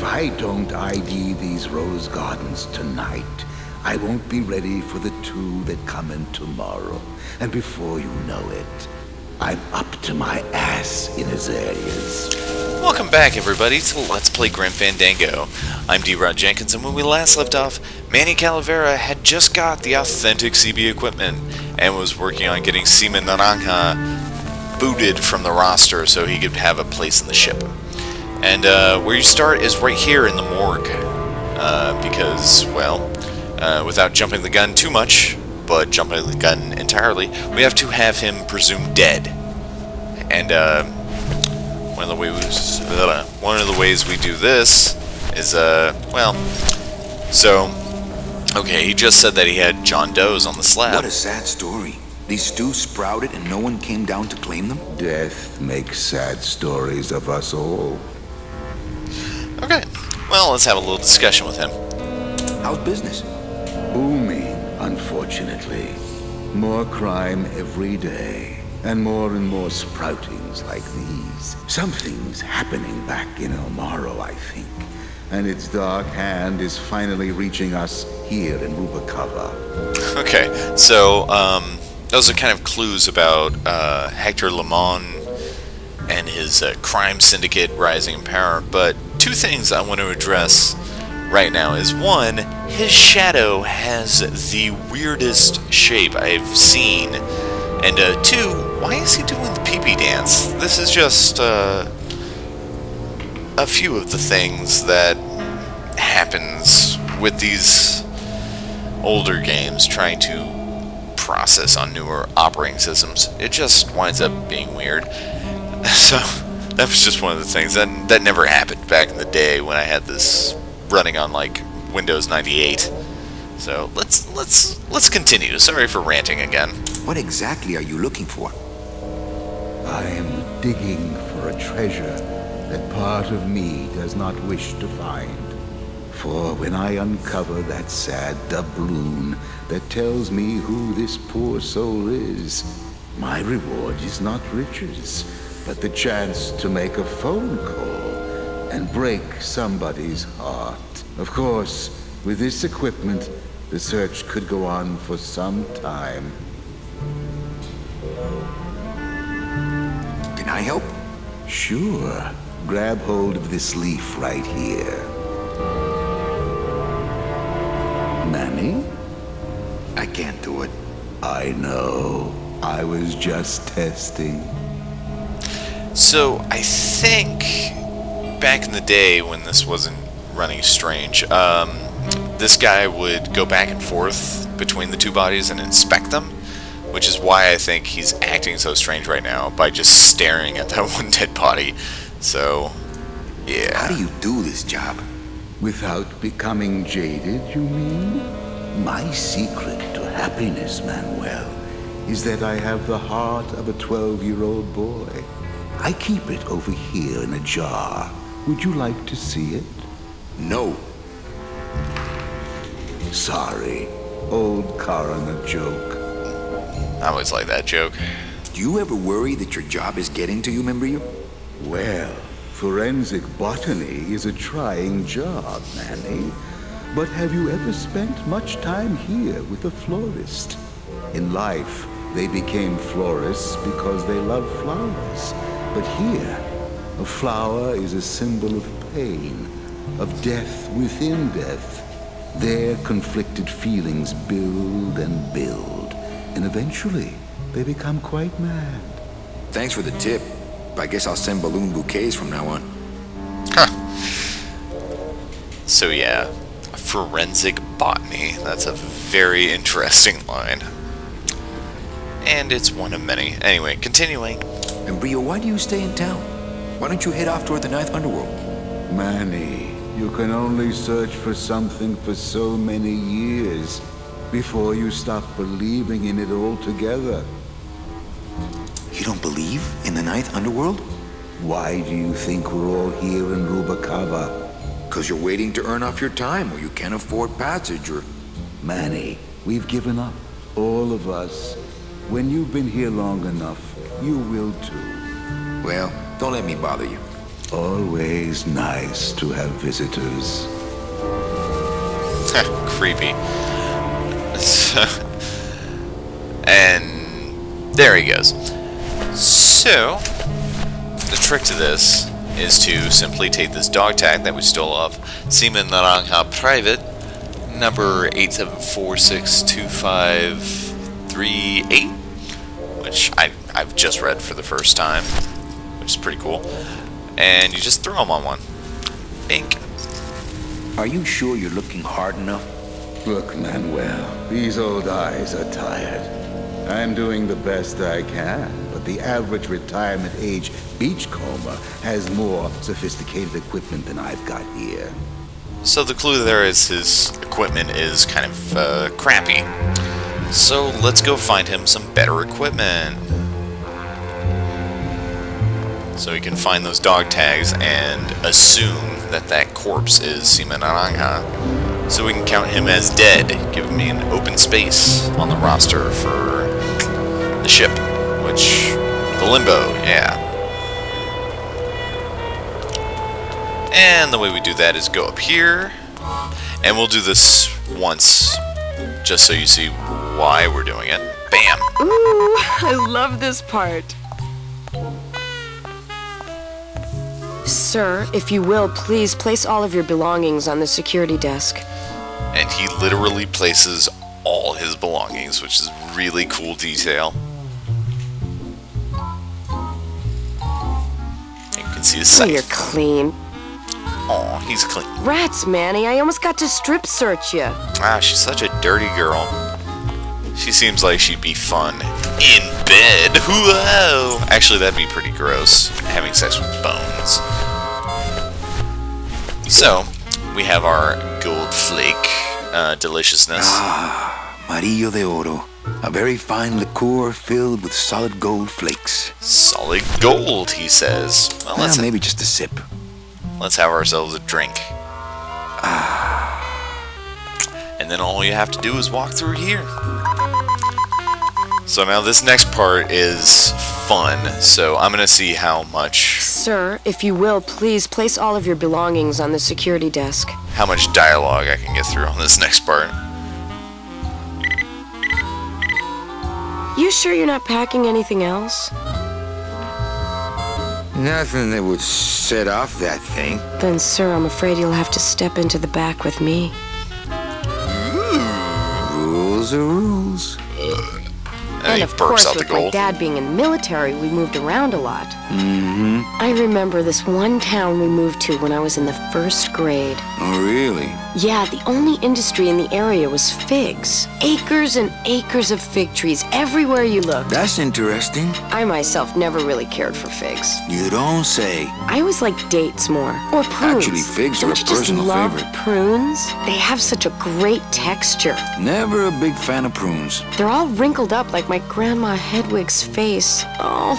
If I don't ID these rose gardens tonight, I won't be ready for the two that come in tomorrow. And before you know it, I'm up to my ass in azaleas. Welcome back, everybody, to Let's Play Grim Fandango. I'm Jenkins, and when we last left off, Manny Calavera had just got the authentic CB equipment and was working on getting Seaman Naranja booted from the roster so he could have a place in the ship. And where you start is right here in the morgue, because, well, without jumping the gun too much, but jumping the gun entirely, we have to have him presumed dead. And one of the ways we do this is, well, so, okay, he just said that he had John Doe's on the slab. What a sad story. These stews sprouted and no one came down to claim them? Death makes sad stories of us all. Okay, well, let's have a little discussion with him. How's business? Booming, unfortunately. More crime every day, and more sproutings like these. Something's happening back in El Morro, I think, and its dark hand is finally reaching us here in Rubacava. Okay, so, those are kind of clues about Hector Lemon and his crime syndicate rising in power, but two things I want to address right now is, one, his shadow has the weirdest shape I've seen, and two, why is he doing the pee-pee dance? This is just a few of the things that happens with these older games trying to process on newer operating systems. It just winds up being weird. So that was just one of the things that never happened back in the day when I had this running on like Windows 98. So let's continue. Sorry for ranting again. What exactly are you looking for? I'm digging for a treasure that part of me does not wish to find. For when I uncover that sad doubloon that tells me who this poor soul is, my reward is not riches, but the chance to make a phone call and break somebody's heart. Of course, with this equipment, the search could go on for some time. Can I help? Sure. Grab hold of this leaf right here. Manny? I can't do it. I know. I was just testing. So I think back in the day when this wasn't running strange, this guy would go back and forth between the two bodies and inspect them, which is why I think he's acting so strange right now by just staring at that one dead body. So, yeah. How do you do this job? Without becoming jaded, you mean? My secret to happiness, Manuel, is that I have the heart of a 12-year-old boy. I keep it over here in a jar. Would you like to see it? No. Sorry. Old coroner joke. I always like that joke. Do you ever worry that your job is getting to you, Membrio? Well, forensic botany is a trying job, Manny. But have you ever spent much time here with a florist? In life, they became florists because they love flowers. But here, a flower is a symbol of pain, of death within death. Their conflicted feelings build and build, and eventually they become quite mad. Thanks for the tip. I guess I'll send balloon bouquets from now on. Huh. So yeah, forensic botany. That's a very interesting line. And it's one of many. Anyway, continuing. Membrio, why do you stay in town? Why don't you head off toward the Ninth Underworld? Manny, you can only search for something for so many years before you stop believing in it altogether. You don't believe in the Ninth Underworld? Why do you think we're all here in Rubacava? Because you're waiting to earn off your time, or you can't afford passage, or... Manny, we've given up. All of us. When you've been here long enough, you will too. Well, don't let me bother you. always nice to have visitors. Creepy. And there he goes. So, the trick to this is to simply take this dog tag that we stole off Seaman Naranja Private, number 874625338, which I've just read for the first time, which is pretty cool. And you just throw them on one. Bink. Are you sure you're looking hard enough? Look, Manuel, these old eyes are tired. I'm doing the best I can, but the average retirement age beachcomber has more sophisticated equipment than I've got here. So the clue there is his equipment is kind of crappy. So let's go find him some better equipment. So we can find those dog tags and assume that that corpse is Seaman Naranja. So we can count him as dead, giving me an open space on the roster for the ship, which, the Limbo, yeah. And the way we do that is go up here, and we'll do this once, just so you see why we're doing it. Bam! Ooh, I love this part. Sir, if you will, please place all of your belongings on the security desk. And he literally places all his belongings, which is really cool detail. You can see his Oh, safe. you're clean. Aw, he's clean. Rats, Manny, I almost got to strip search you. Ah, she's such a dirty girl. She seems like she'd be fun in bed. Whoa! Actually, that'd be pretty gross, having sex with bones. So, we have our gold flake deliciousness. Ah, Marillo de Oro. A very fine liqueur filled with solid gold flakes. Solid gold, he says. Well, Maybe just a sip. let's have ourselves a drink. And then all you have to do is walk through here. So now this next part is fun, so I'm gonna see how much Sir, if you will, please place all of your belongings on the security desk. dialogue I can get through on this next part. You sure you're not packing anything else? Nothing that would set off that thing. Then, sir, I'm afraid you'll have to step into the back with me. Rules are rules. And he of burps course, out the with my gold. dad being in the military, we moved around a lot. Mm-hmm. I remember this one town we moved to when I was in the 1st grade. Oh, really? Yeah, the only industry in the area was figs. Acres and acres of fig trees everywhere you looked. That's interesting. I myself never really cared for figs. You don't say. I always liked dates more. Or prunes. Actually, figs are Don't a you just personal love favorite. prunes? They have such a great texture. Never a big fan of prunes. They're all wrinkled up like my Grandma Hedwig's face. Oh,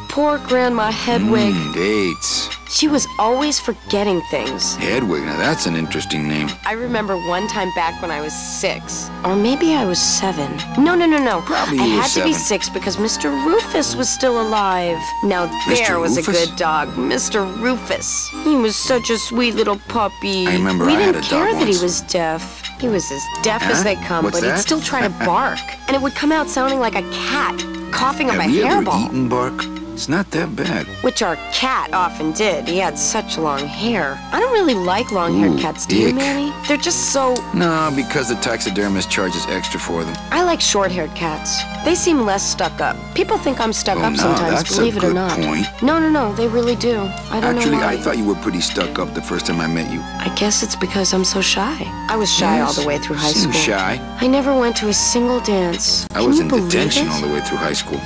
poor Grandma Hedwig. Dates. She was always forgetting things. Hedwig, now that's an interesting name. I remember one time back when I was 6. Or maybe I was 7. No. Probably I you were had to be 7. 6 because Mr. Rufus was still alive. Now there Mr. was Rufus? a good dog, Mr. Rufus. He was such a sweet little puppy. I remember we I had didn't a dog care that he once. was deaf. He was as deaf as Huh? they come, What's but he'd that? still try to bark. And it would come out sounding like a cat, coughing up a Have you ever hairball. eaten bark? It's not that bad. Which our cat often did. He had such long hair. I don't really like long-haired Ooh, cats, do you, ick. Manny? They're just so... No, because the taxidermist charges extra for them. I like short-haired cats. They seem less stuck up. People think I'm stuck Oh, up no, sometimes, that's a believe it or good not. point. No, they really do. I don't Actually, know why. I thought you were pretty stuck up the first time I met you. I guess it's because I'm so shy. I was shy all the way through high Seems school. shy. I never went to a single dance. I Can was you in believe detention it? all the way through high school.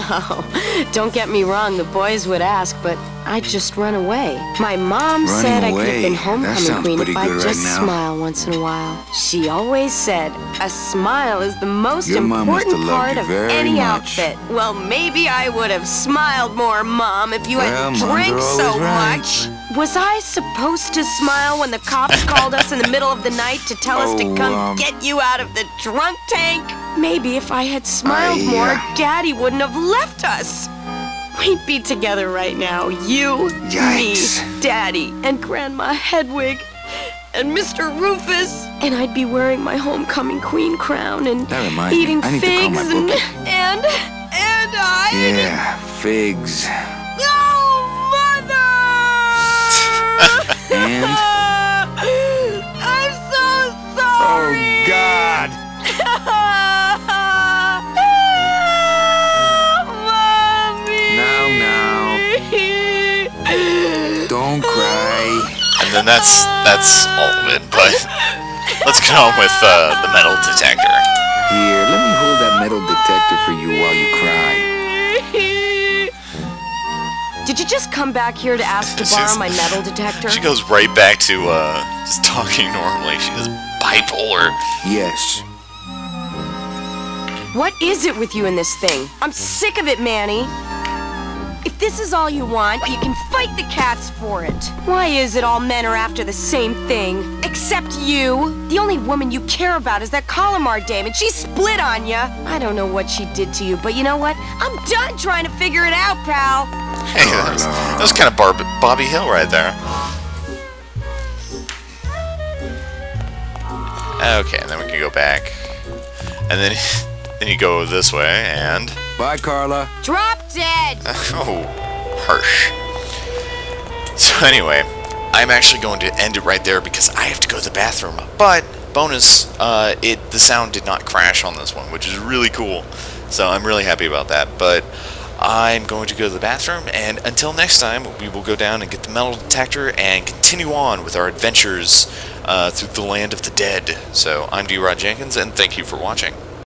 Oh, don't get me wrong, the boys would ask, but I'd just run away. My mom Running said I could have away? been That homecoming sounds queen pretty if I'd good just right now. smile once in a while. She always said, a smile is the most Your mom must important have loved part you of very any much. outfit. Well, maybe I would have smiled more, Mom, if you Well, hadn't moms drank are so always right. much. Was I supposed to smile when the cops called us in the middle of the night to tell us to come get you out of the drunk tank? Maybe if I had smiled more, Daddy wouldn't have left us. We'd be together right now. You, Yikes. me, Daddy, and Grandma Hedwig, and Mr. Rufus. And I'd be wearing my homecoming queen crown and That reminds me, eating I need to call figs my bookie. and I... Yeah, figs. Oh, Mother! And? I'm so Oh, sorry! God! Mommy! Now. Don't cry. And then that's all of it. But let's get on with the metal detector. Here, let me hold that metal detector for you while you cry. Did you just come back here to ask to borrow my metal detector? She goes right back to just talking normally. She is bipolar. Yes. What is it with you in this thing? I'm sick of it, Manny. If this is all you want, you can fight the cats for it. Why is it all men are after the same thing? Except you. The only woman you care about is that Calamar dame, and she split on you. I don't know what she did to you, but you know what? I'm done trying to figure it out, pal. Hey, that was kind of Bobby Hill right there. Okay, and then we can go back. And then you go this way, and... Bye, Carla. Drop dead! Oh, harsh. So anyway, I'm actually going to end it right there because I have to go to the bathroom. But, bonus, the sound did not crash on this one, which is really cool. So I'm really happy about that. But I'm going to go to the bathroom, and until next time, we will go down and get the metal detector and continue on with our adventures through the land of the dead. So I'm D. Jenkins, and thank you for watching.